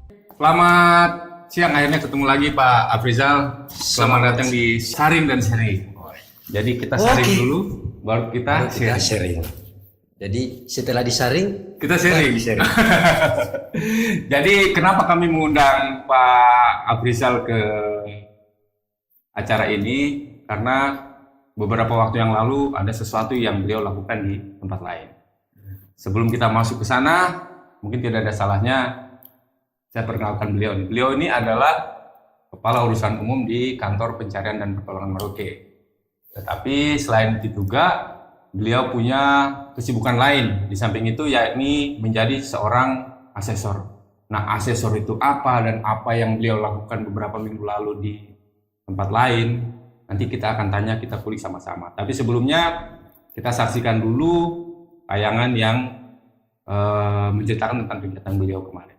Selamat siang, akhirnya ketemu lagi Pak Afrizal. Selamat datang di Sharing dan Sharing. Jadi kita sharing dulu, baru kita sharing. Jadi setelah disaring, Kita sharing. Jadi kenapa kami mengundang Pak Afrizal ke acara ini? Karena beberapa waktu yang lalu ada sesuatu yang beliau lakukan di tempat lain. Sebelum kita masuk ke sana, mungkin tidak ada salahnya saya perkenalkan beliau. Beliau ini adalah Kepala Urusan Umum di Kantor Pencarian dan Pertolongan Merauke. Tetapi selain itu juga beliau punya kesibukan lain di samping itu, yakni menjadi seorang asesor. Nah, asesor itu apa dan apa yang beliau lakukan beberapa minggu lalu di tempat lain, nanti kita akan tanya, kita kulik sama-sama. Tapi sebelumnya kita saksikan dulu tayangan yang menceritakan tentang kegiatan beliau kemarin.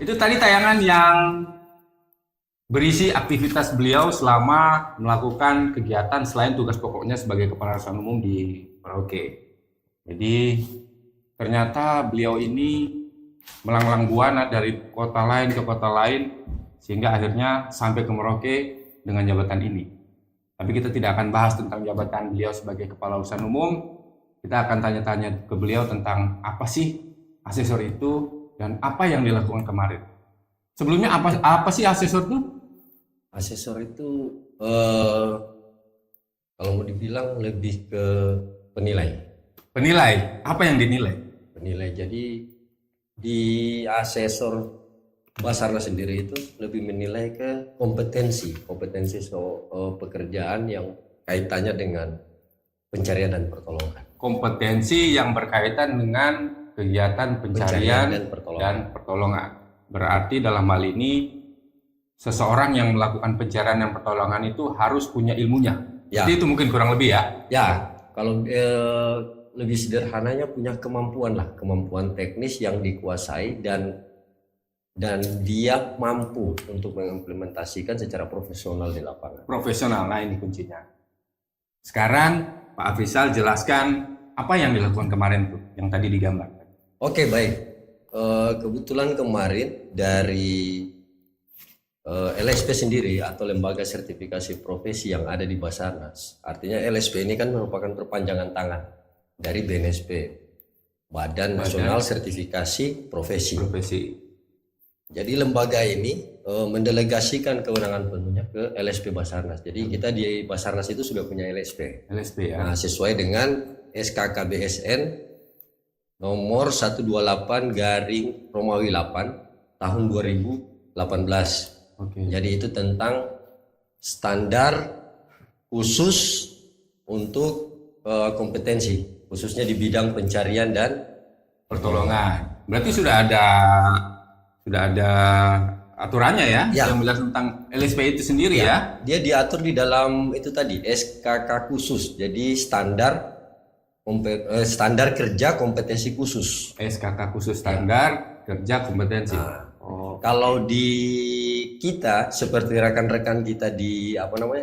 Itu tadi tayangan yang berisi aktivitas beliau selama melakukan kegiatan selain tugas pokoknya sebagai Kepala Urusan Umum di Merauke. Jadi ternyata beliau ini melanglang buana dari kota lain ke kota lain sehingga akhirnya sampai ke Merauke dengan jabatan ini. Tapi kita tidak akan bahas tentang jabatan beliau sebagai Kepala Urusan Umum. Kita akan tanya-tanya ke beliau tentang apa sih asesor itu dan apa yang dilakukan kemarin. Sebelumnya apa sih asesor itu? asesor itu kalau mau dibilang lebih ke penilai. Penilai, apa yang dinilai? Penilai. Jadi di asesor Basarnas sendiri itu lebih menilai ke kompetensi pekerjaan yang kaitannya dengan pencarian dan pertolongan. Kompetensi yang berkaitan dengan kegiatan pencarian dan pertolongan. Berarti dalam hal ini seseorang yang melakukan pencarian dan pertolongan itu harus punya ilmunya. Ya. Jadi itu mungkin kurang lebih ya. Ya, kalau lebih sederhananya punya kemampuan teknis yang dikuasai dan dia mampu untuk mengimplementasikan secara profesional di lapangan. Profesional, nah ini kuncinya. Sekarang Pak Afrizal jelaskan apa yang dilakukan kemarin tuh, yang tadi digambarkan. Oke, baik. Kebetulan kemarin dari LSP sendiri atau Lembaga Sertifikasi Profesi yang ada di Basarnas. Artinya LSP ini kan merupakan perpanjangan tangan dari BNSP, Badan Nasional Sertifikasi Profesi. Jadi lembaga ini mendelegasikan kewenangan penuhnya ke LSP Basarnas. Jadi kita di Basarnas itu sudah punya LSP. LSP ya. Nah, sesuai dengan SKKBSN nomor 128/Romawi 8 tahun 2018. Oke. Jadi itu tentang standar khusus untuk kompetensi, khususnya di bidang pencarian dan Pertolongan. Berarti sudah ada aturannya ya, yang menjelaskan tentang LSP itu sendiri ya. Dia diatur di dalam itu tadi SKK khusus. Jadi standar kerja kompetensi khusus. SKK khusus standar kerja kompetensi. Kalau di kita seperti rekan-rekan kita di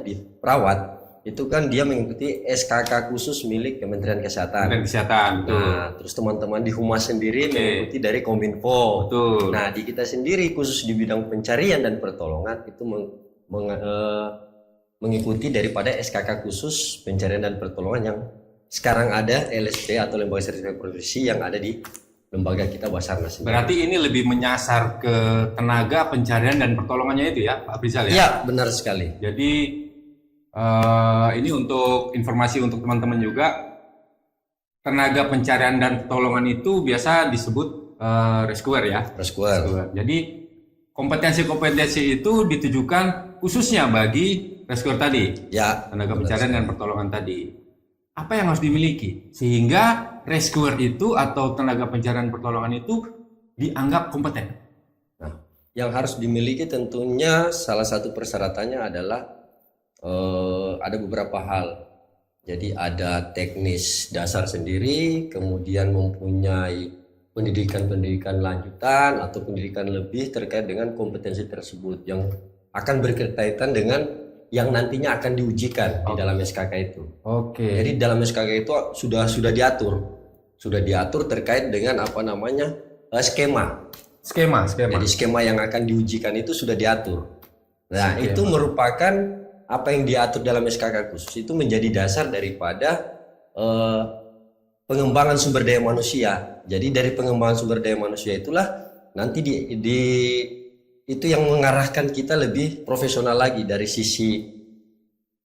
di perawat itu kan dia mengikuti SKK khusus milik Kementerian Kesehatan. Nah, terus teman-teman di Humas sendiri mengikuti dari Kominfo. Betul. Nah, di kita sendiri khusus di bidang pencarian dan pertolongan itu mengikuti daripada SKK khusus pencarian dan pertolongan yang sekarang ada LSP atau Lembaga Sertifikasi Profesi yang ada di lembaga kita Basarnas. Berarti ini lebih menyasar ke tenaga pencarian dan pertolongannya itu ya, Pak Afrizal ya? Iya, benar sekali. Jadi ini untuk informasi untuk teman-teman juga, tenaga pencarian dan pertolongan itu biasa disebut rescuer ya. Rescuer. Jadi kompetensi-kompetensi itu ditujukan khususnya bagi rescuer tadi. Ya. Tenaga pencarian dan pertolongan tadi. apa yang harus dimiliki sehingga rescuer itu atau tenaga pencarian pertolongan itu dianggap kompeten? Nah, yang harus dimiliki tentunya salah satu persyaratannya adalah ada beberapa hal. Jadi ada teknis dasar sendiri, kemudian mempunyai pendidikan lanjutan atau pendidikan lebih terkait dengan kompetensi tersebut yang akan berkaitan dengan yang nantinya akan diujikan di dalam SKK itu. Oke. Jadi dalam SKK itu sudah diatur terkait dengan skema. Jadi skema yang akan diujikan itu sudah diatur. Nah, itu merupakan apa yang diatur dalam SKK khusus itu menjadi dasar daripada pengembangan sumber daya manusia. Jadi dari pengembangan sumber daya manusia itulah nanti itu yang mengarahkan kita lebih profesional lagi dari sisi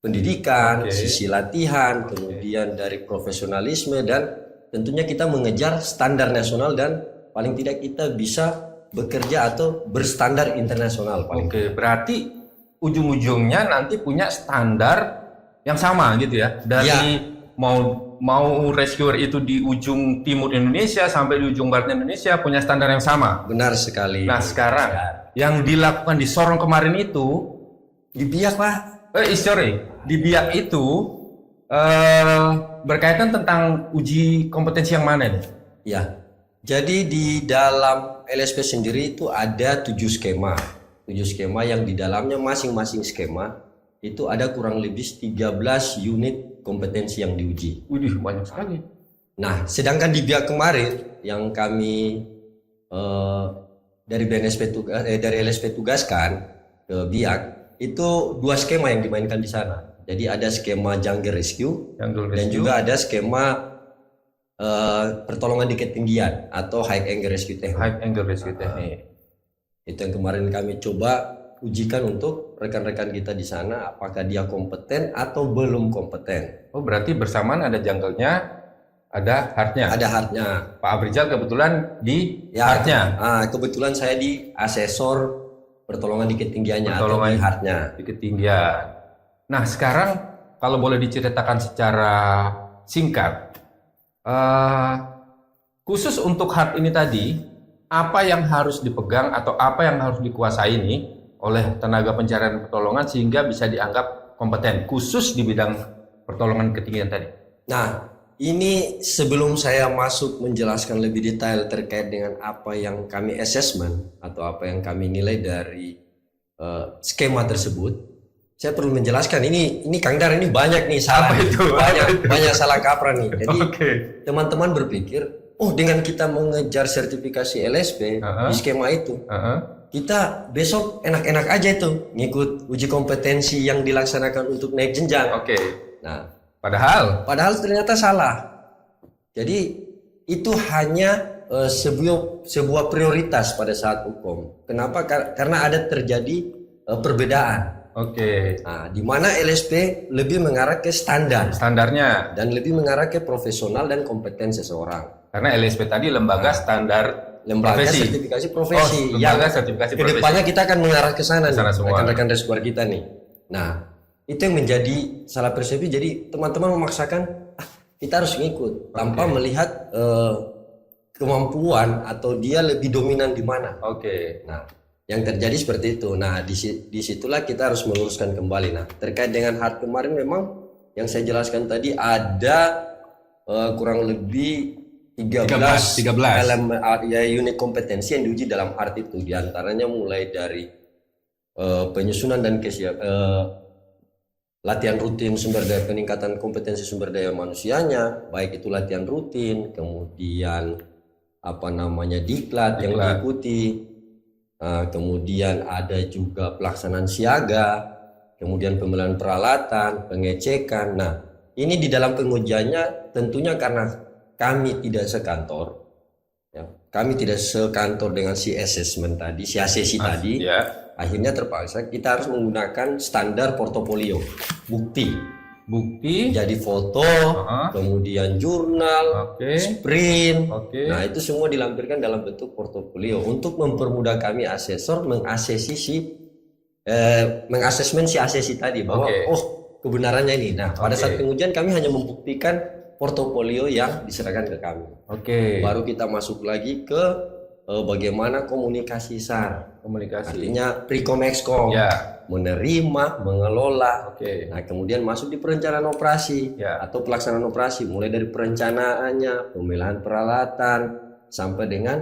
pendidikan, sisi latihan, kemudian dari profesionalisme, dan tentunya kita mengejar standar nasional dan paling tidak kita bisa bekerja atau berstandar internasional. Berarti ujung-ujungnya nanti punya standar yang sama gitu ya. Dari mau rescuer itu di ujung timur Indonesia sampai di ujung barat Indonesia punya standar yang sama. Benar sekali. Nah, sekarang yang dilakukan di Sorong kemarin itu di Biak, Pak. Di Biak itu berkaitan tentang uji kompetensi yang mana nih? Ya. Jadi di dalam LSP sendiri itu ada 7 skema. 7 skema yang di dalamnya masing-masing skema itu ada kurang lebih 13 unit kompetensi yang diuji. Widih, banyak sekali. Nah, sedangkan di Biak kemarin yang kami dari dari LSP tugaskan ke Biak itu 2 skema yang dimainkan di sana. Jadi ada skema jungle rescue. Dan juga ada skema pertolongan di ketinggian atau high angle rescue technique. Itu yang kemarin kami coba ujikan untuk rekan-rekan kita di sana, apakah dia kompeten atau belum kompeten. Oh, berarti bersamaan ada jungle-nya, ada hardnya. Ada hardnya. Pak Abrizal kebetulan di hardnya. Kebetulan saya di asesor pertolongan di ketinggiannya atau di hardnya. Di ketinggian. Nah, sekarang kalau boleh diceritakan secara singkat, khusus untuk hard ini tadi, apa yang harus dipegang atau apa yang harus dikuasai nih oleh tenaga pencarian pertolongan sehingga bisa dianggap kompeten khusus di bidang pertolongan ketinggian tadi? Nah, ini sebelum saya masuk menjelaskan lebih detail terkait dengan apa yang kami assessment atau apa yang kami nilai dari skema tersebut, saya perlu menjelaskan ini Kang Dar, ini banyak nih salah, banyak salah kaprah nih. Jadi teman-teman berpikir, oh dengan kita mengejar sertifikasi LSP di skema itu, kita besok enak-enak aja itu ngikut uji kompetensi yang dilaksanakan untuk naik jenjang. Nah, padahal ternyata salah. Jadi itu hanya sebuah prioritas pada saat hukum. Kenapa? Karena ada terjadi perbedaan. Nah, di mana LSP lebih mengarah ke standarnya dan lebih mengarah ke profesional dan kompeten seseorang. Karena LSP tadi lembaga standar sertifikasi profesi yang kedepannya kita akan mengarah ke sana nih, rekan-rekan rescuer kita nih. Nah, itu yang menjadi salah persepsi. Jadi teman-teman memaksakan kita harus ngikut tanpa melihat kemampuan atau dia lebih dominan di mana. Nah, yang terjadi seperti itu. Nah, disitulah kita harus meluruskan kembali. Nah, terkait dengan hard kemarin memang yang saya jelaskan tadi ada kurang lebih 13 elemen unit kompetensi yang diuji dalam hard itu. Di antaranya mulai dari penyusunan dan latihan rutin sumber daya, peningkatan kompetensi sumber daya manusianya, baik itu latihan rutin, kemudian diklat yang diikuti. Kemudian ada juga pelaksanaan siaga, kemudian pembelian peralatan, pengecekan. Nah, ini di dalam pengujiannya tentunya karena kami tidak sekantor, dengan si assessment tadi, si ACC tadi, akhirnya terpaksa kita harus menggunakan standar portofolio, bukti. Jadi foto, kemudian jurnal, sprint. Nah, itu semua dilampirkan dalam bentuk portofolio untuk mempermudah kami asesor mengasesmen si ACC tadi bahwa kebenarannya ini. Nah, pada Oke. saat pengujian kami hanya membuktikan portofolio yang diserahkan ke kami. Oke. Baru kita masuk lagi ke bagaimana komunikasi SAR. Komunikasi. Artinya pre-com, ex-com, Ya. menerima, mengelola. Oke. Nah, kemudian masuk di perencanaan operasi Ya. atau pelaksanaan operasi, mulai dari perencanaannya, pemilihan peralatan, sampai dengan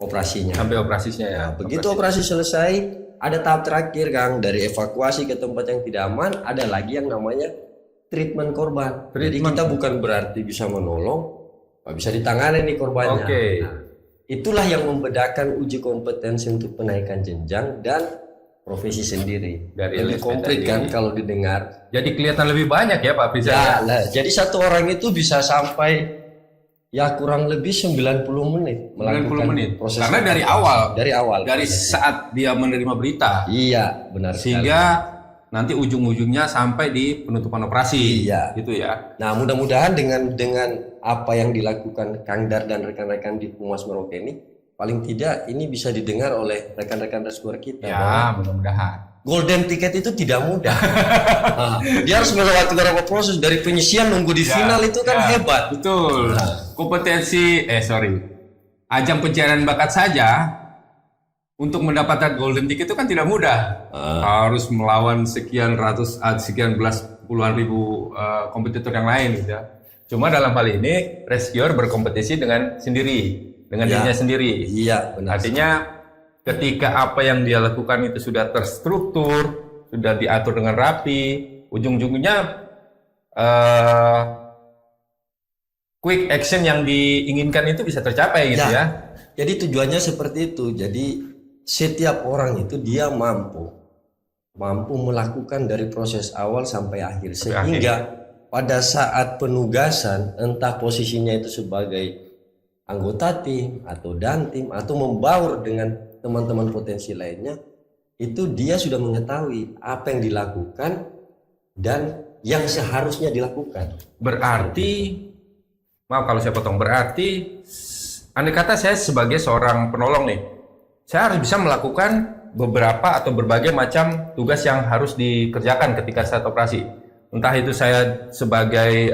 operasinya. Sampai operasinya ya. Begitu operasi selesai, ada tahap terakhir, Kang, dari evakuasi ke tempat yang tidak aman, ada lagi yang namanya treatment korban. Jadi Treatment. kita bukan berarti bisa menolong, nggak bisa ditangani nih korbannya. Oke. Nah, itulah yang membedakan uji kompetensi untuk penaikan jenjang dan profesi sendiri. Dari Lebih LSP komplit tadi. kan kalau didengar. Jadi kelihatan lebih banyak ya Pak Fizal. Ya, nah, jadi satu orang itu bisa sampai ya kurang lebih 90 menit 90 menit. proses Karena dari evakuasi. awal. Dari awal. Dari saat dia menerima berita Iya, benar sekali. sehingga nanti ujung-ujungnya sampai di penutupan operasi. Iya. Gitu ya. Nah, mudah-mudahan dengan apa yang dilakukan Kang Dar dan rekan-rekan di Humas Merauke ini, paling tidak ini bisa didengar oleh rekan-rekan rescuer kita. bahwa Ya, mudah-mudahan. golden ticket itu tidak mudah. Nah, dia harus melewati beberapa proses dari penyisian nunggu di final itu kan Ya, hebat. Betul. Ajang pencarian bakat saja untuk mendapatkan golden ticket itu kan tidak mudah. Harus melawan sekian belas puluhan ribu kompetitor yang lain gitu ya. Cuma dalam hal ini rescuer berkompetisi dengan dirinya sendiri. Iya, benar. Artinya ketika apa yang dia lakukan itu sudah terstruktur, sudah diatur dengan rapi, ujung-ujungnya quick action yang diinginkan itu bisa tercapai gitu ya. Jadi tujuannya seperti itu. Jadi setiap orang itu dia mampu melakukan dari proses awal sampai akhir, sehingga pada saat penugasan, entah posisinya itu sebagai anggota tim atau dantim atau membaur dengan teman-teman potensi lainnya, itu dia sudah mengetahui apa yang dilakukan dan yang seharusnya dilakukan. Berarti, maaf kalau saya potong, berarti andai kata saya sebagai seorang penolong nih, saya harus bisa melakukan beberapa atau berbagai macam tugas yang harus dikerjakan ketika saat operasi. Entah itu saya sebagai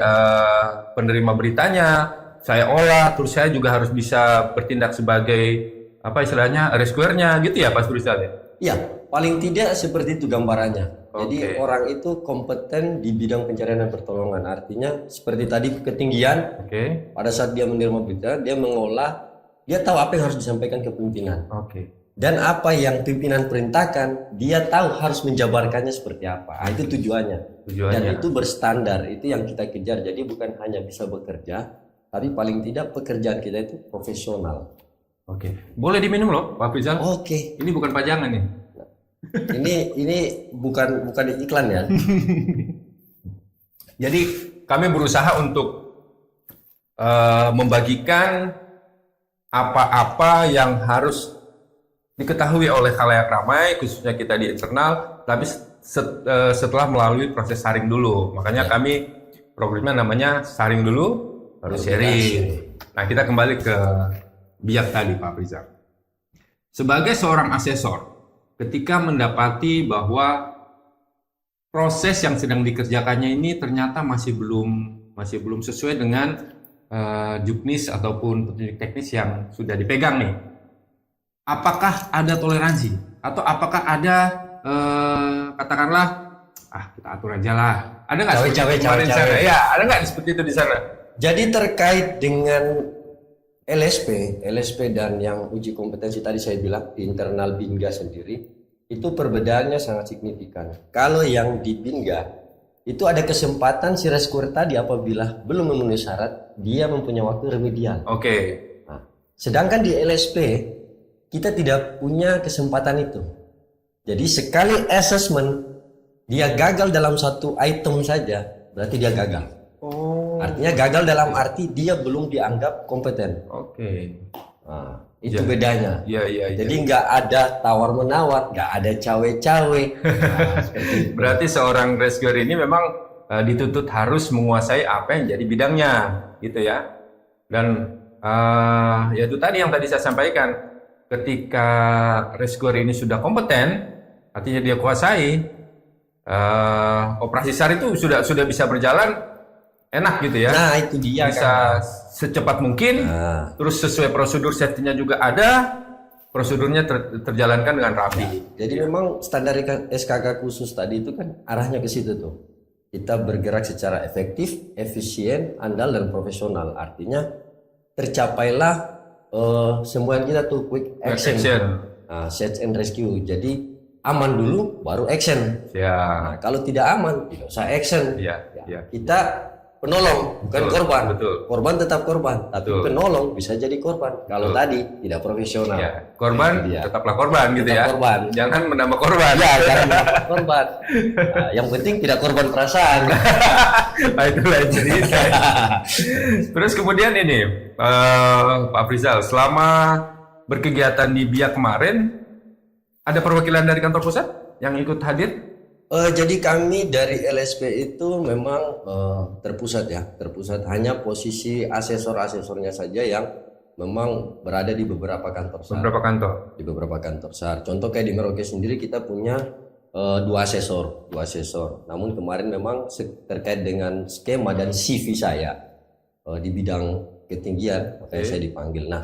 penerima beritanya, saya olah, terus saya juga harus bisa bertindak sebagai apa istilahnya rescuernya gitu ya Pak Surisal ya? Ya, paling tidak seperti itu gambarannya. Jadi Oke. orang itu kompeten di bidang pencarian dan pertolongan. Artinya seperti tadi ketinggian, Oke. pada saat dia menerima berita, dia mengolah, dia tahu apa yang harus disampaikan ke pimpinan. Oke. Dan apa yang pimpinan perintahkan, dia tahu harus menjabarkannya seperti apa. Ah, itu tujuannya. Tujuannya. Dan itu berstandar, itu yang kita kejar. Jadi bukan hanya bisa bekerja, tapi paling tidak pekerjaan kita itu profesional. Oke. Boleh diminum loh Pak Fizal? Oke, Ini bukan pajangan nih. ini bukan iklan ya. Jadi kami berusaha untuk membagikan apa-apa yang harus diketahui oleh khalayak ramai, khususnya kita di internal, tapi setelah melalui proses saring dulu. Makanya kami programnya namanya saring dulu, baru sharing. Nah, kita kembali ke biak tadi Pak Rizal. Sebagai seorang asesor, ketika mendapati bahwa proses yang sedang dikerjakannya ini ternyata masih belum sesuai dengan juknis ataupun petunjuk teknis yang sudah dipegang nih. Apakah ada toleransi atau apakah ada katakanlah kita atur aja lah. Ada nggak seperti itu kemarin di sana? Ya, ada nggak seperti itu di sana? Jadi terkait dengan LSP dan yang uji kompetensi tadi saya bilang di internal Binga sendiri, itu perbedaannya sangat signifikan. Kalau yang di Binga itu ada kesempatan si rescuer tadi apabila belum memenuhi syarat, dia mempunyai waktu remedial. Oke. Nah, sedangkan di LSP kita tidak punya kesempatan itu. Jadi sekali assessment dia gagal dalam satu item saja, berarti dia gagal. Oh. Artinya gagal dalam arti dia belum dianggap kompeten. Oke. Nah, itu bedanya. Iya. Jadi nggak ada tawar-menawar, nggak ada cawe-cawe. Nah, seperti itu. Berarti seorang rescuer ini memang dituntut harus menguasai apa yang jadi bidangnya, gitu ya. Dan ya itu tadi yang tadi saya sampaikan, ketika rescuer ini sudah kompeten, artinya dia kuasai, operasi SAR itu sudah bisa berjalan enak gitu ya. Nah, itu dia Bisa kan. secepat mungkin, Nah, terus sesuai prosedur safety-nya juga ada, prosedurnya terjalankan dengan rapi. jadi memang standar SKK khusus tadi itu kan arahnya ke situ tuh. Kita bergerak secara efektif, efisien, andal dan profesional. Artinya tercapailah semua yang kita tuh quick action. Nah, search and rescue. Jadi aman dulu baru action. Ya, Nah, kalau tidak aman tidak usah action. ya, Ya, ya. kita penolong bukan Betul, korban. betul. Korban tetap korban, tapi Betul. penolong bisa jadi korban. Kalau tadi tidak profesional. Ya, korban Itu dia. tetaplah korban gitu Tetap ya. korban. Jangan menambah korban. Ya, jangan menambah korban. Nah, yang penting tidak korban perasaan. Nah, itu lain cerita. Terus kemudian ini, Pak Afrizal, selama berkegiatan di BIA kemarin, ada perwakilan dari kantor pusat yang ikut hadir? Jadi kami dari LSP itu memang terpusat ya, terpusat hanya posisi asesor-asesornya saja yang memang berada di beberapa kantor SAR. Beberapa kantor. Di beberapa kantor SAR. Contoh kayak di Merauke sendiri kita punya dua asesor. Namun kemarin memang terkait dengan skema dan CV saya di bidang ketinggian, makanya saya dipanggil. Nah,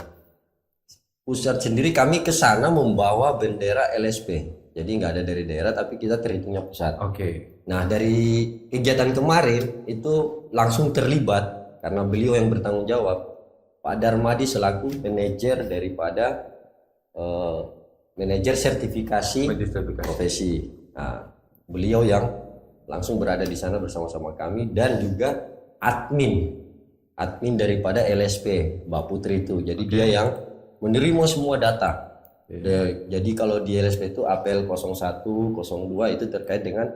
pusat sendiri kami ke sana membawa bendera LSP. Jadi nggak ada dari daerah, tapi kita terhitungnya pusat. Oke. Nah, dari kegiatan kemarin itu langsung terlibat karena beliau yang bertanggung jawab. Pak Darmadi selaku manajer daripada manajer sertifikasi profesi. Nah, beliau yang langsung berada di sana bersama-sama kami dan juga admin daripada LSP, Mbak Putri itu. Jadi dia yang menerima semua data. Jadi kalau di LSP itu APL 01, 02 itu terkait dengan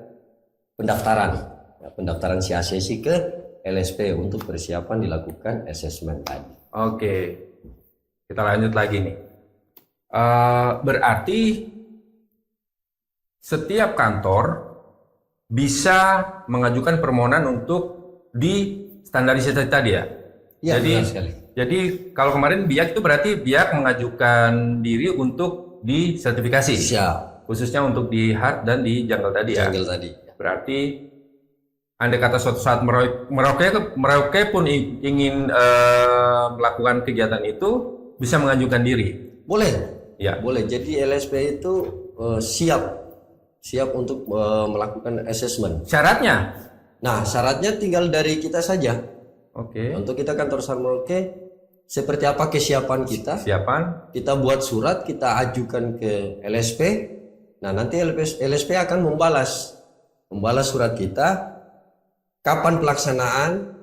pendaftaran. Ya, pendaftaran si ACC ke LSP untuk persiapan dilakukan assessment tadi. Oke. Kita lanjut lagi nih. Berarti setiap kantor bisa mengajukan permohonan untuk distandarisasi tadi ya? Ya, Jadi benar sekali. Jadi kalau kemarin BIAK itu berarti BIAK mengajukan diri untuk disertifikasi, Siap. khususnya untuk di hard dan di jungle tadi ya. Jungle tadi. Berarti andai kata suatu saat Merauke pun ingin melakukan kegiatan itu bisa mengajukan diri. Boleh. Ya. Boleh. Jadi LSP itu siap untuk melakukan assessment. Syaratnya? Nah, syaratnya tinggal dari kita saja. Oke. Untuk kita kantor SAR Merauke, seperti apa kesiapan kita? Siapan? Kita buat surat, kita ajukan ke LSP. Nah, nanti LSP akan membalas surat kita. Kapan pelaksanaan?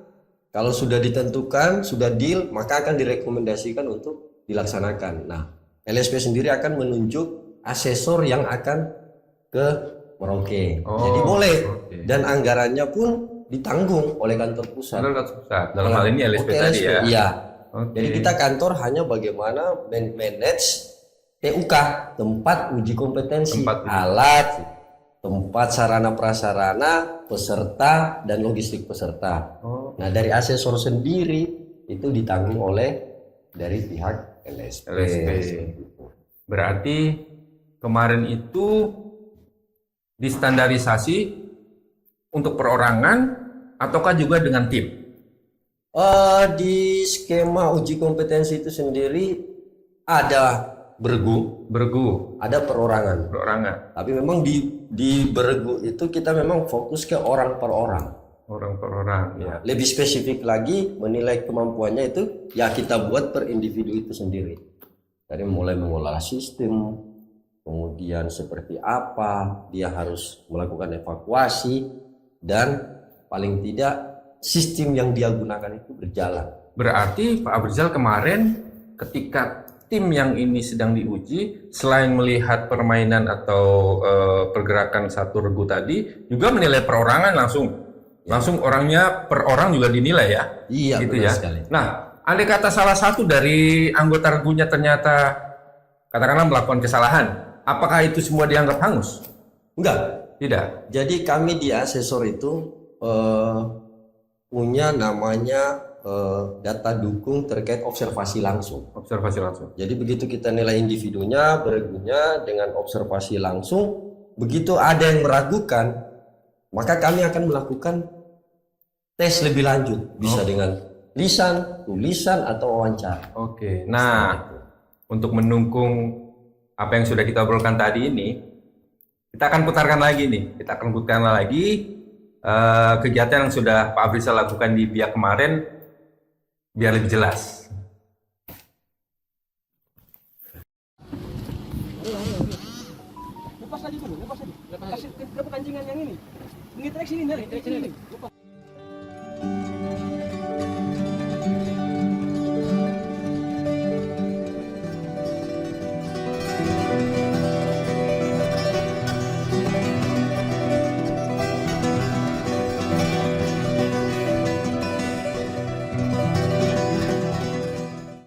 Kalau sudah ditentukan, sudah deal, maka akan direkomendasikan untuk dilaksanakan. Nah, LSP sendiri akan menunjuk asesor yang akan ke Merauke. Jadi boleh. Oke. Dan anggarannya pun ditanggung oleh kantor pusat. Dalam hal ini LSP tadi ya. Iya. Oke. Jadi kita kantor hanya bagaimana manage TUK, tempat uji kompetensi, alat, tempat sarana prasarana, peserta dan logistik peserta. Nah, dari asesor sendiri itu ditanggung oleh dari pihak LSP. Berarti kemarin itu distandarisasi untuk perorangan ataukah juga dengan tim? Di skema uji kompetensi itu sendiri ada bergu, ada perorangan. Tapi memang di bergu itu kita memang fokus ke orang per orang. Ya. Lebih spesifik lagi menilai kemampuannya itu ya kita buat per individu itu sendiri. Dari mulai mengolah sistem, kemudian seperti apa dia harus melakukan evakuasi dan paling tidak sistem yang dia gunakan itu berjalan. Berarti Pak Afrizal kemarin ketika tim yang ini sedang diuji, selain melihat permainan atau pergerakan satu regu tadi, juga menilai perorangan langsung orangnya per orang juga dinilai ya. Iya, gitu benar ya. sekali. Nah, andai kata salah satu dari anggota regunya ternyata katakanlah melakukan kesalahan, apakah itu semua dianggap hangus? Enggak. Tidak. Jadi kami di asesor itu punya namanya data dukung terkait observasi langsung. Jadi begitu kita nilai individunya, beregunya dengan observasi langsung, begitu ada yang meragukan, maka kami akan melakukan tes lebih lanjut, bisa dengan lisan, tulisan, atau wawancara. Oke. Nah, untuk mendukung apa yang sudah kita obrolkan tadi ini, kita akan putarkan lagi nih. Kita akan putarkan lagi kegiatan yang sudah Pak Afrizal lakukan di BIA kemarin, biar lebih jelas. Lepas lagi dulu, lepas lagi. Kasih ke kepancingan yang ini. Ini trek sini, dari trek sini. Lepas.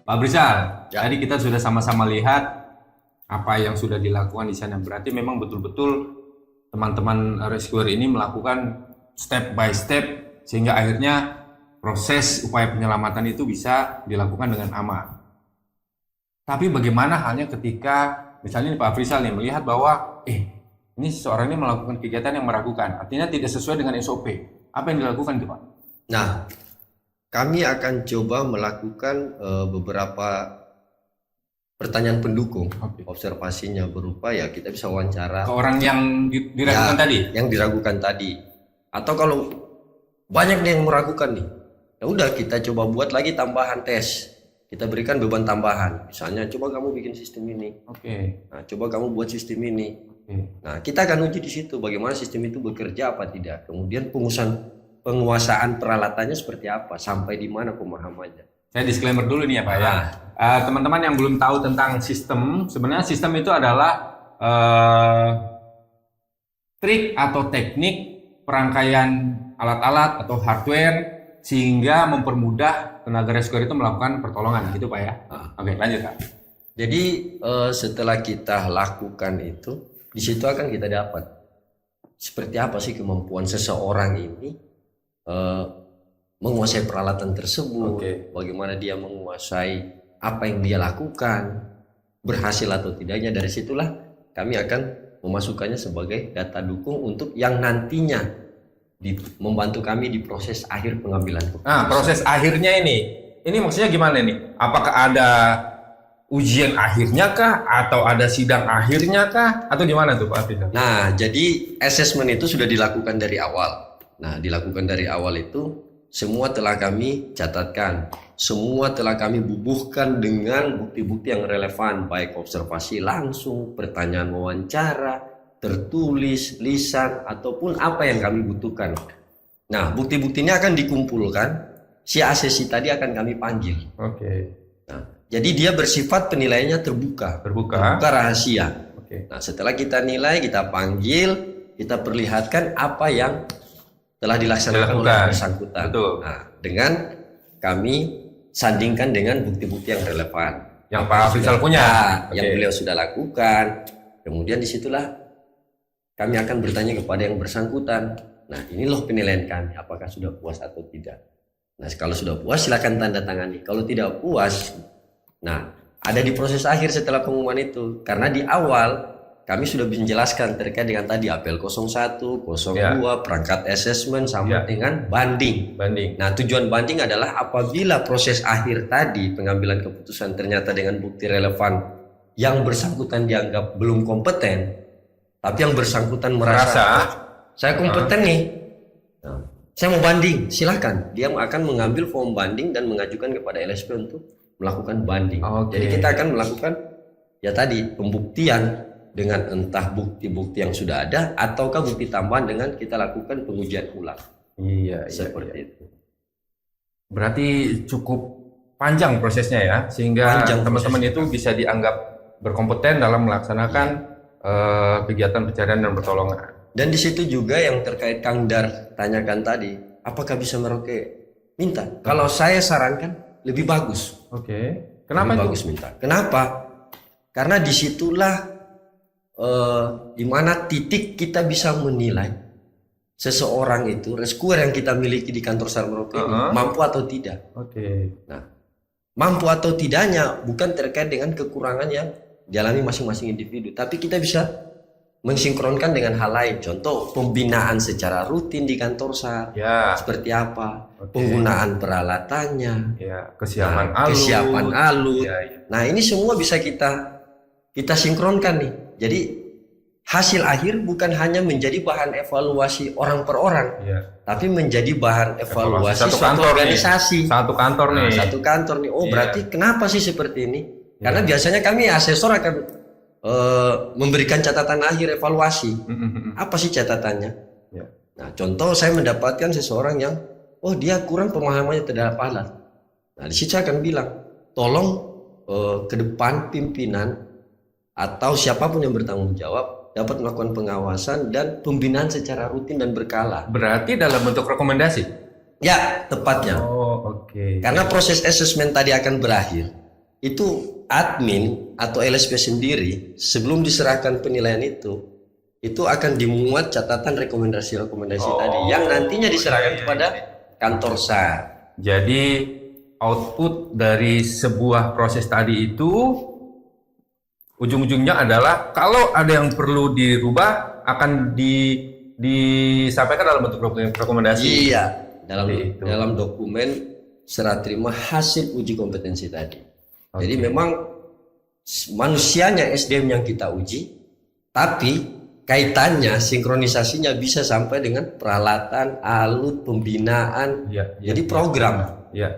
Pak Afrizal, Ya. tadi kita sudah sama-sama lihat apa yang sudah dilakukan di sana. Berarti memang betul-betul teman-teman rescuer ini melakukan step by step sehingga akhirnya proses upaya penyelamatan itu bisa dilakukan dengan aman. Tapi bagaimana halnya ketika misalnya Pak Afrizal nih melihat bahwa ini seseorang ini melakukan kegiatan yang meragukan, artinya tidak sesuai dengan SOP. Apa yang dilakukan itu, Pak? Nah, kami akan coba melakukan beberapa pertanyaan pendukung. Oke. Observasinya berupa ya kita bisa wawancara Ke orang yang diragukan Ya, tadi. yang diragukan tadi. Atau kalau banyak nih yang meragukan nih, ya udah kita coba buat lagi tambahan tes. Kita berikan beban tambahan. Misalnya coba kamu bikin sistem ini. Oke. Nah, coba kamu buat sistem ini. Oke. Nah, kita akan uji di situ bagaimana sistem itu bekerja apa tidak. Kemudian penguasaan peralatannya seperti apa, sampai di mana pemahamannya. Saya disclaimer dulu nih ya Pak ya. Teman-teman yang belum tahu tentang sistem, sebenarnya sistem itu adalah trik atau teknik perangkaian alat-alat atau hardware sehingga mempermudah tenaga rescuer itu melakukan pertolongan, gitu Pak ya. Oke, lanjut Pak. Jadi setelah kita lakukan itu, di situ akan kita dapat seperti apa sih kemampuan seseorang ini menguasai peralatan tersebut, bagaimana dia menguasai apa yang dia lakukan, berhasil atau tidaknya. Dari situlah kami akan memasukkannya sebagai data dukung untuk yang nantinya membantu kami di proses akhir pengambilan keputusan. Nah, proses akhirnya ini maksudnya gimana nih? Apakah ada ujian akhirnya kah? Atau ada sidang akhirnya kah? Atau gimana tuh Pak Afrizal? Nah, jadi assessment itu sudah dilakukan dari awal. Nah, dilakukan dari awal itu semua telah kami catatkan, semua telah kami bubuhkan dengan bukti-bukti yang relevan, baik observasi langsung, pertanyaan wawancara, tertulis, lisan, ataupun apa yang kami butuhkan. Nah, bukti-buktinya akan dikumpulkan, si asesi tadi akan kami panggil. Oke. Nah, jadi dia bersifat penilaiannya terbuka rahasia. Oke. Nah, setelah kita nilai, kita panggil, kita perlihatkan apa yang telah dilaksanakan oleh bersangkutan. Betul. Nah, dengan kami sandingkan dengan bukti-bukti yang relevan. Yang Pak Afrizal punya. Yang beliau sudah lakukan. Kemudian disitulah kami akan bertanya kepada yang bersangkutan. Nah, ini loh penilaian kami, apakah sudah puas atau tidak. Nah, kalau sudah puas silakan tanda tangani. Kalau tidak puas, nah ada di proses akhir setelah pengumuman itu. Karena di awal kami sudah menjelaskan terkait dengan tadi apel 01, 02, perangkat assessment sampai dengan banding. Nah, tujuan banding adalah apabila proses akhir tadi pengambilan keputusan ternyata dengan bukti relevan yang bersangkutan dianggap belum kompeten, tapi yang bersangkutan merasa saya kompeten nih, nah, saya mau banding, silahkan. Dia akan mengambil form banding dan mengajukan kepada LSP untuk melakukan banding. Jadi kita akan melakukan ya tadi pembuktian dengan entah bukti-bukti yang sudah ada ataukah bukti tambahan dengan kita lakukan pengujian ulang. Seperti itu. Berarti cukup panjang prosesnya ya, sehingga teman-teman itu bisa dianggap berkompeten dalam melaksanakan kegiatan pencarian dan pertolongan. Dan di situ juga yang terkait Kang Dar tanyakan tadi, apakah bisa merauke? Minta. Kalau saya sarankan lebih bagus. Kenapa lebih bagus minta? Kenapa? Karena disitulah di mana titik kita bisa menilai seseorang itu rescuer yang kita miliki di kantor SAR Merauke ini mampu atau tidak. Nah, mampu atau tidaknya bukan terkait dengan kekurangan yang dialami masing-masing individu, tapi kita bisa mensinkronkan dengan hal lain. Contoh pembinaan secara rutin di kantor SAR. Ya, Seperti apa? Oke. Penggunaan peralatannya, ya, kesiapan nah, alut. kesiapan alut. Ya, ya. Nah, ini semua bisa kita sinkronkan nih. Jadi hasil akhir bukan hanya menjadi bahan evaluasi orang per orang, Ya. tapi menjadi bahan evaluasi Satu suatu kantor nih. organisasi. Satu kantor Nah, nih. satu kantor nih. Oh, Iya. berarti kenapa sih seperti ini? Karena biasanya kami asesor akan memberikan catatan akhir evaluasi. Apa sih catatannya? Ya. Nah, contoh saya mendapatkan seseorang yang, oh dia kurang pemahamannya terhadap alat. Nah, di situ saya akan bilang, tolong ke depan pimpinan atau siapapun yang bertanggung jawab dapat melakukan pengawasan dan pembinaan secara rutin dan berkala. Berarti dalam bentuk rekomendasi. Ya, tepatnya. Oh, oke. Karena proses asesmen tadi akan berakhir, itu admin atau LSP sendiri sebelum diserahkan penilaian itu akan dimuat catatan rekomendasi-rekomendasi tadi yang nantinya diserahkan kepada kantor SAR. Jadi output dari sebuah proses tadi itu ujung-ujungnya adalah kalau ada yang perlu dirubah akan disampaikan dalam bentuk rekomendasi. Iya, Seperti itu. dalam dokumen serah terima hasil uji kompetensi tadi. Jadi memang manusianya SDM yang kita uji, tapi kaitannya sinkronisasinya bisa sampai dengan peralatan, alut, pembinaan. Ya, ya, Jadi program. ya,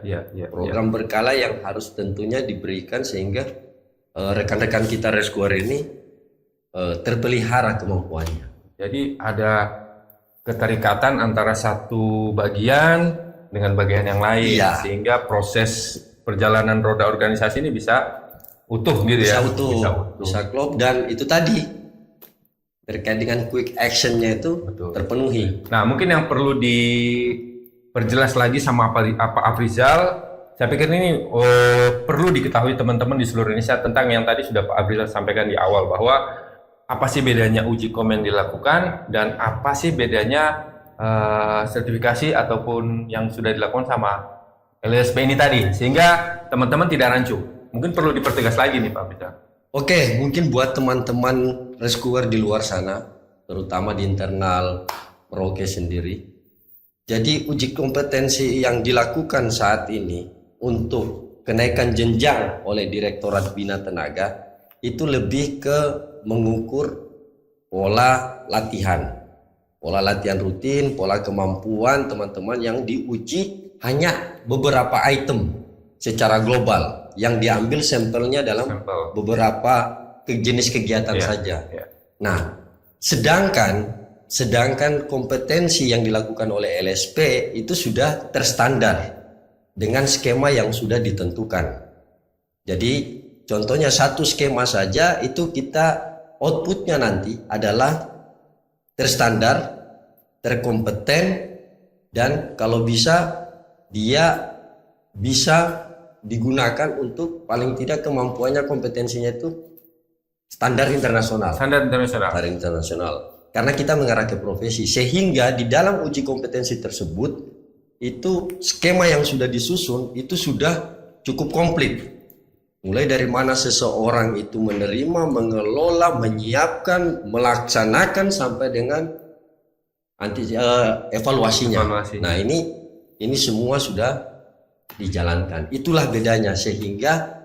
Program berkala yang harus tentunya diberikan sehingga rekan-rekan kita rescuer ini terpelihara kemampuannya. Jadi ada keterikatan antara satu bagian dengan bagian yang lain, Iya. sehingga proses perjalanan roda organisasi ini bisa utuh gitu Bisa ya. utuh, bisa klop, dan itu tadi terkait dengan quick actionnya itu Betul. terpenuhi. Nah, mungkin yang perlu diperjelas lagi sama Pak Afrizal, saya pikir ini perlu diketahui teman-teman di seluruh Indonesia tentang yang tadi sudah Pak Afrizal sampaikan di awal, bahwa apa sih bedanya uji komen dilakukan dan apa sih bedanya sertifikasi ataupun yang sudah dilakukan sama LSP ini tadi, sehingga teman-teman tidak rancu. Mungkin perlu dipertegas lagi nih Pak Afrizal. Oke, mungkin buat teman-teman rescuer di luar sana, terutama di internal Merauke sendiri. Jadi uji kompetensi yang dilakukan saat ini untuk kenaikan jenjang oleh Direktorat Bina Tenaga itu lebih ke mengukur pola latihan rutin, pola kemampuan teman-teman yang diuji hanya beberapa item secara global yang diambil sampelnya dalam beberapa jenis kegiatan saja. Nah, sedangkan kompetensi yang dilakukan oleh LSP itu sudah terstandar dengan skema yang sudah ditentukan. Jadi contohnya satu skema saja itu kita outputnya nanti adalah terstandar, terkompeten, dan kalau bisa dia bisa digunakan untuk paling tidak kemampuannya, kompetensinya itu standar internasional. Standar internasional. Standar internasional. Karena kita mengarah ke profesi, sehingga di dalam uji kompetensi tersebut itu skema yang sudah disusun itu sudah cukup komplit. Mulai dari mana seseorang itu menerima, mengelola, menyiapkan, melaksanakan sampai dengan evaluasinya. Nah, ini semua sudah dijalankan. Itulah bedanya, sehingga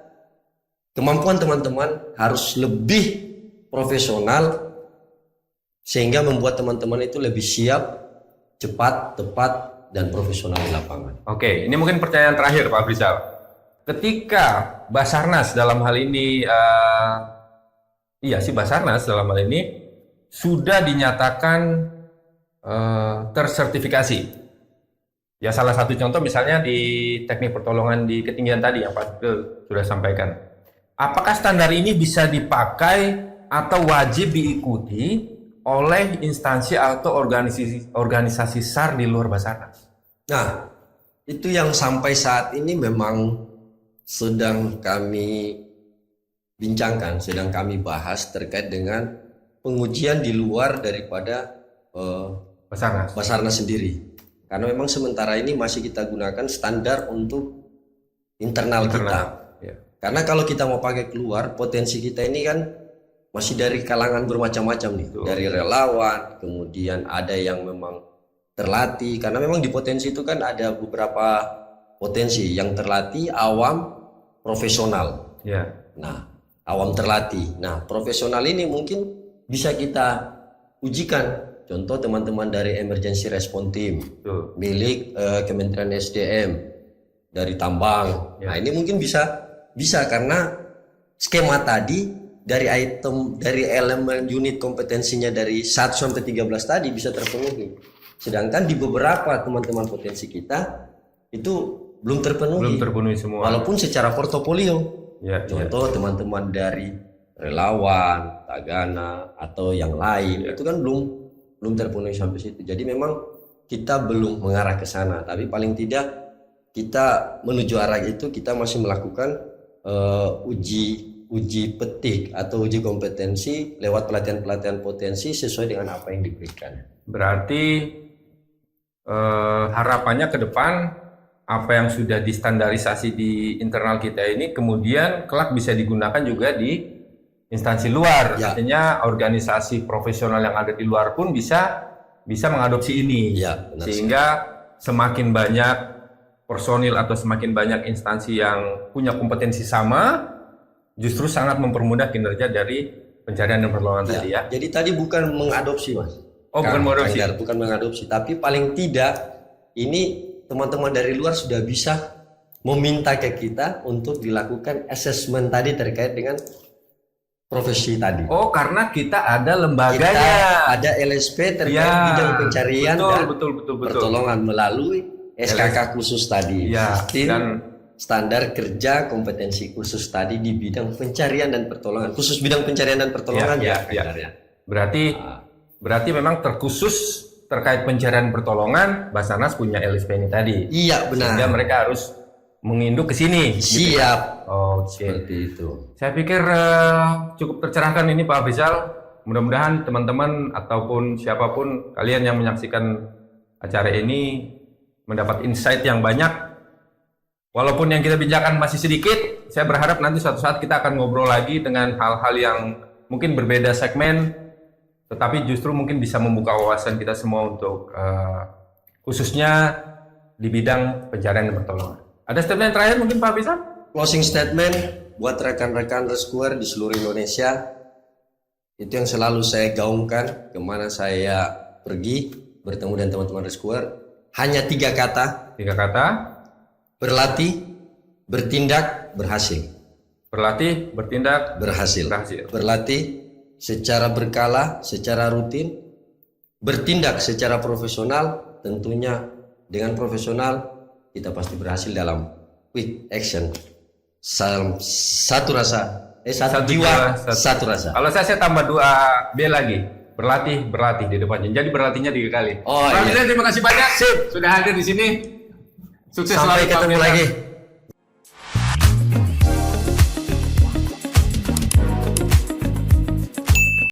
kemampuan teman-teman harus lebih profesional sehingga membuat teman-teman itu lebih siap, cepat, tepat, dan profesional di lapangan. Oke, ini mungkin pertanyaan terakhir Pak Afrizal. Ketika Basarnas dalam hal ini, Basarnas dalam hal ini sudah dinyatakan tersertifikasi. Ya, salah satu contoh misalnya di teknik pertolongan di ketinggian tadi yang Pak Afrizal sudah sampaikan. Apakah standar ini bisa dipakai atau wajib diikuti oleh instansi atau organisasi SAR di luar Basarnas? Nah, itu yang sampai saat ini memang sedang kami bincangkan, sedang kami bahas terkait dengan pengujian di luar daripada Basarnas sendiri. Karena memang sementara ini masih kita gunakan standar untuk internal kita. Ya. Karena kalau kita mau pakai keluar, potensi kita ini kan masih dari kalangan bermacam-macam nih, dari relawan, kemudian ada yang memang terlatih, karena memang di potensi itu kan ada beberapa potensi yang terlatih, awam, profesional. Ya. Nah, awam terlatih. Nah, profesional ini mungkin bisa kita ujikan. Contoh teman-teman dari Emergency Response Team Betul. milik Kementerian SDM dari tambang. Nah, ini mungkin bisa karena skema tadi dari elemen unit kompetensinya dari 1 sampai 13 tadi bisa terpenuhi. Sedangkan di beberapa teman-teman potensi kita itu belum terpenuhi semua. walaupun secara portofolio. Ya, Contoh teman-teman dari relawan, Tagana atau yang lain itu kan belum terpenuhi sampai situ. Jadi memang kita belum mengarah ke sana, tapi paling tidak kita menuju arah itu kita masih melakukan uji petik atau uji kompetensi lewat pelatihan potensi sesuai dengan apa yang diberikan. Berarti harapannya ke depan apa yang sudah distandarisasi di internal kita ini kemudian kelak bisa digunakan juga di instansi luar. Ya. Artinya organisasi profesional yang ada di luar pun bisa mengadopsi ini. Ya, benar Sehingga semakin banyak personil atau semakin banyak instansi yang punya kompetensi sama justru sangat mempermudah kinerja dari pencarian dan pertolongan Ya, tadi ya. jadi tadi bukan mengadopsi, Mas. Oh, bukan mengadopsi. Bukan mengadopsi, tapi paling tidak ini teman-teman dari luar sudah bisa meminta ke kita untuk dilakukan assessment tadi terkait dengan profesi tadi. Oh, karena kita ada lembaganya. Kita ada LSP terkait Ya, bidang pencarian dan betul. pertolongan melalui SKK khusus tadi. Ya, Sistem dan standar kerja kompetensi khusus tadi di bidang pencarian dan pertolongan. Khusus bidang pencarian dan pertolongan Ya. ya. berarti memang terkhusus terkait pencarian pertolongan, Basarnas punya LSP ini tadi. Iya, benar. Sehingga mereka harus menginduk ke sini. Siap. Oke. Seperti itu. Saya pikir cukup tercerahkan ini Pak Afrizal. Mudah-mudahan teman-teman ataupun siapapun kalian yang menyaksikan acara ini mendapat insight yang banyak. Walaupun yang kita bincangkan masih sedikit, saya berharap nanti suatu saat kita akan ngobrol lagi dengan hal-hal yang mungkin berbeda segmen, tetapi justru mungkin bisa membuka wawasan kita semua untuk khususnya di bidang pencarian dan pertolongan. Ada statement terakhir mungkin Pak Afrizal? Closing statement buat rekan-rekan rescuer di seluruh Indonesia, itu yang selalu saya gaungkan kemana saya pergi bertemu dengan teman-teman rescuer, hanya 3 kata: 3 kata. berlatih, bertindak, berhasil. Berlatih, bertindak, Berhasil. berhasil. Berlatih secara berkala, secara rutin, bertindak secara profesional, tentunya dengan profesional kita pasti berhasil dalam quick action. Satu jiwa, satu rasa. Kalau saya tambah 2 B lagi. Berlatih di depannya. Jadi berlatihnya 3 kali. Oh, Pak iya. Afrizal, terima kasih banyak sudah hadir di sini. Sukses Sampai selalu Pak ketemu Afrizal. lagi.